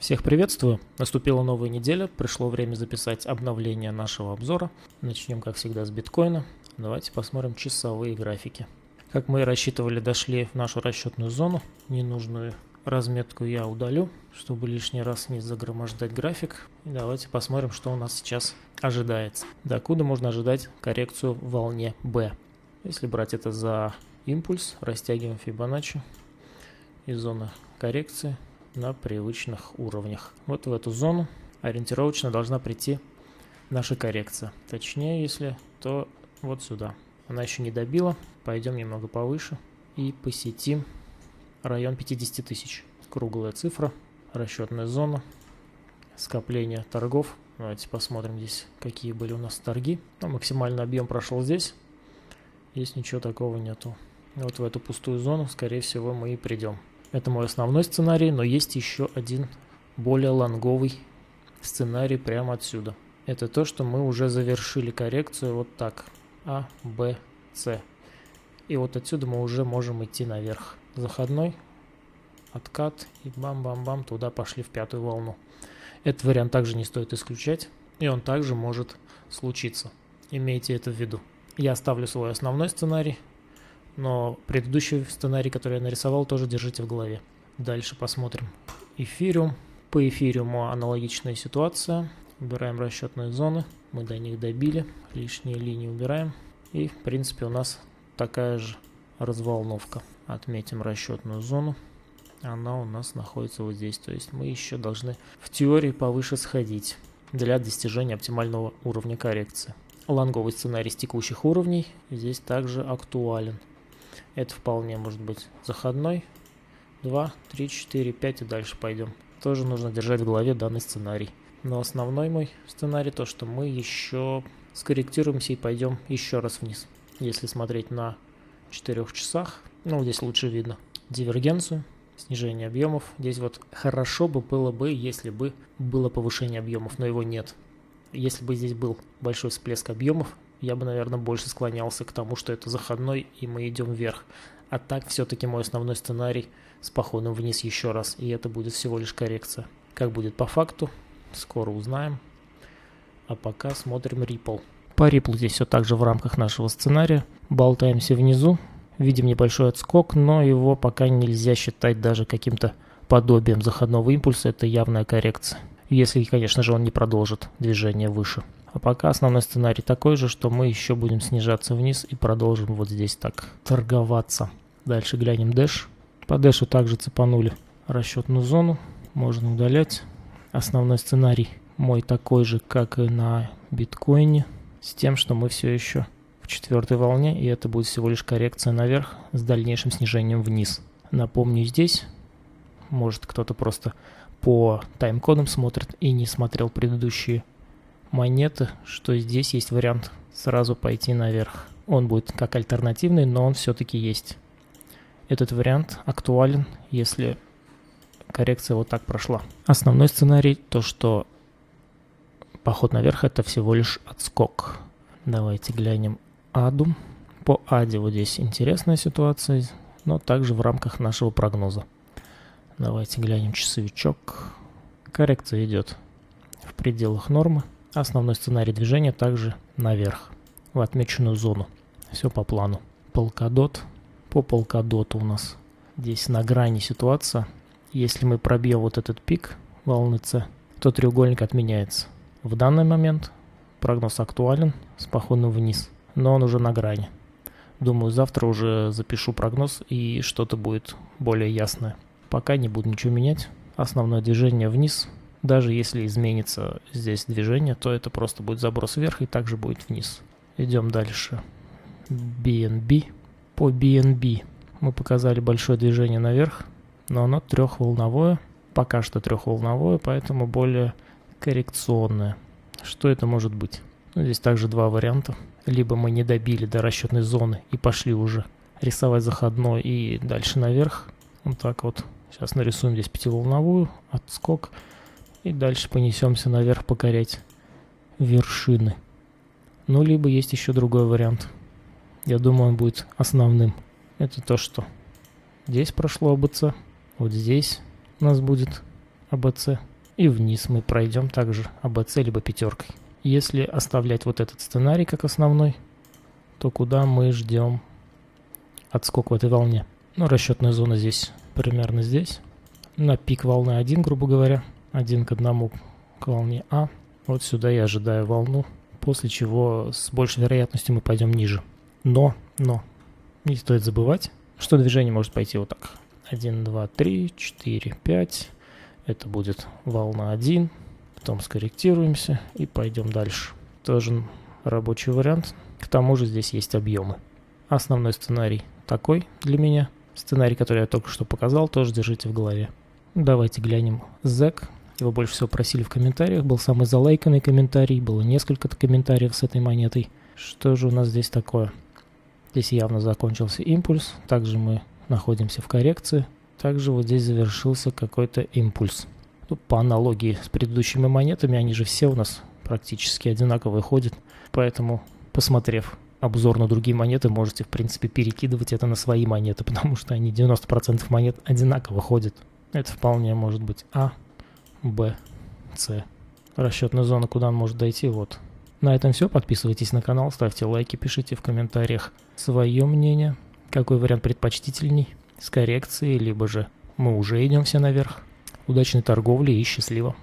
Всех приветствую! Наступила новая неделя, пришло время записать обновление нашего обзора. Начнем, как всегда, с биткоина. Давайте посмотрим часовые графики. Как мы и рассчитывали, дошли в нашу расчетную зону. Ненужную разметку я удалю, чтобы лишний раз не загромождать график. И давайте посмотрим, что у нас сейчас ожидается. Докуда можно ожидать коррекцию в волне B. Если брать это за импульс, растягиваем Фибоначчи из зоны коррекции на привычных уровнях. Вот в эту зону ориентировочно должна прийти наша коррекция. Точнее, если то вот сюда. Она еще не добила. Пойдем немного повыше и посетим район 50 тысяч. Круглая цифра, расчетная зона, скопление торгов. Давайте посмотрим здесь, какие были у нас торги. Максимальный объем прошел здесь. Здесь ничего такого нету. Вот в эту пустую зону, скорее всего, мы и придем. Это мой основной сценарий, но есть еще один более лонговый сценарий прямо отсюда. Это то, что мы уже завершили коррекцию вот так. А, Б, С. И вот отсюда мы уже можем идти наверх. Заходной, откат и бам-бам-бам туда пошли в пятую волну. Этот вариант также не стоит исключать, и он также может случиться. Имейте это в виду. Я оставлю свой основной сценарий, но предыдущий сценарий, который я нарисовал, тоже держите в голове. Дальше посмотрим эфириум. По эфириуму аналогичная ситуация. Убираем расчетные зоны. Мы до них добили. Лишние линии убираем. И, в принципе, у нас такая же разволновка. Отметим расчетную зону. Она у нас находится вот здесь. То есть мы еще должны в теории повыше сходить для достижения оптимального уровня коррекции. Лонговый сценарий с текущих уровней здесь также актуален. Это вполне может быть заходной. 2, 3, 4, 5 и дальше пойдем. Тоже нужно держать в голове данный сценарий. Но основной мой сценарий то, что мы еще скорректируемся и пойдем еще раз вниз. Если смотреть на 4 часах, здесь лучше видно дивергенцию, снижение объемов. Здесь вот хорошо бы было бы, если бы было повышение объемов, но его нет. Если бы здесь был большой всплеск объемов, я бы, наверное, больше склонялся к тому, что это заходной, и мы идем вверх. А так все-таки мой основной сценарий с походом вниз еще раз, и это будет всего лишь коррекция. Как будет по факту, скоро узнаем. А пока смотрим Ripple. По Ripple здесь все так же в рамках нашего сценария. Болтаемся внизу, видим небольшой отскок, но его пока нельзя считать даже каким-то подобием заходного импульса, это явная коррекция. Если, конечно же, он не продолжит движение выше. А пока основной сценарий такой же, что мы еще будем снижаться вниз и продолжим вот здесь так торговаться. Дальше глянем Dash. По Dash'у также цепанули расчетную зону. Можно удалять. Основной сценарий мой такой же, как и на биткоине. С тем, что мы все еще в четвертой волне. И это будет всего лишь коррекция наверх с дальнейшим снижением вниз. Напомню, здесь может кто-то просто по тайм-кодам смотрит и не смотрел предыдущие монеты, что здесь есть вариант сразу пойти наверх. Он будет как альтернативный, но он все-таки есть. Этот вариант актуален, если коррекция вот так прошла. Основной сценарий, то что поход наверх, это всего лишь отскок. Давайте глянем ADU. По ADI вот здесь интересная ситуация, но также в рамках нашего прогноза. Давайте глянем часовичок. Коррекция идет в пределах нормы. Основной сценарий движения также наверх, в отмеченную зону. Все по плану. Polkadot. По Polkadot у нас здесь на грани ситуация. Если мы пробьем вот этот пик волны C, то треугольник отменяется. В данный момент прогноз актуален с походом вниз, но он уже на грани. Думаю, завтра уже запишу прогноз и что-то будет более ясное. Пока не буду ничего менять. Основное движение вниз. Даже если изменится здесь движение, то это просто будет заброс вверх и также будет вниз. Идем дальше. BNB. По BNB мы показали большое движение наверх, но оно трехволновое. Пока что трехволновое, поэтому более коррекционное. Что это может быть? Здесь также два варианта. Либо мы не добили до расчетной зоны и пошли уже рисовать заходной и дальше наверх. Вот так вот. Сейчас нарисуем здесь пятиволновую, отскок. И дальше понесемся наверх покорять вершины. Либо есть еще другой вариант. Я думаю, он будет основным. Это то, что здесь прошло АБЦ. Вот здесь у нас будет АБЦ. И вниз мы пройдем также АБЦ либо пятеркой. Если оставлять вот этот сценарий как основной, то куда мы ждем отскок в этой волне? Ну, расчетная зона здесь, примерно здесь. На пик волны 1, грубо говоря, 1 к 1 к волне А. Вот сюда я ожидаю волну, после чего с большей вероятностью мы пойдем ниже. Но, не стоит забывать, что движение может пойти вот так. 1, 2, 3, 4, 5. Это будет волна 1. Потом скорректируемся и пойдем дальше. Тоже рабочий вариант. К тому же здесь есть объемы. Основной сценарий такой для меня. Сценарий, который я только что показал, тоже держите в голове. Давайте глянем ZEC. Его больше всего просили в комментариях. Был самый залайканный комментарий. Было несколько комментариев с этой монетой. Что же у нас здесь такое? Здесь явно закончился импульс. Также мы находимся в коррекции. Также вот здесь завершился какой-то импульс. Ну, по аналогии с предыдущими монетами, они же все у нас практически одинаково ходят. Поэтому, посмотрев обзор на другие монеты, можете, в принципе, перекидывать это на свои монеты, потому что они 90% монет одинаково ходят. Это вполне может быть А, Б, С. Расчетная зона, куда он может дойти, вот. На этом все. Подписывайтесь на канал, ставьте лайки, пишите в комментариях свое мнение. Какой вариант предпочтительней? С коррекцией, либо же мы уже идем все наверх. Удачной торговли и счастливо!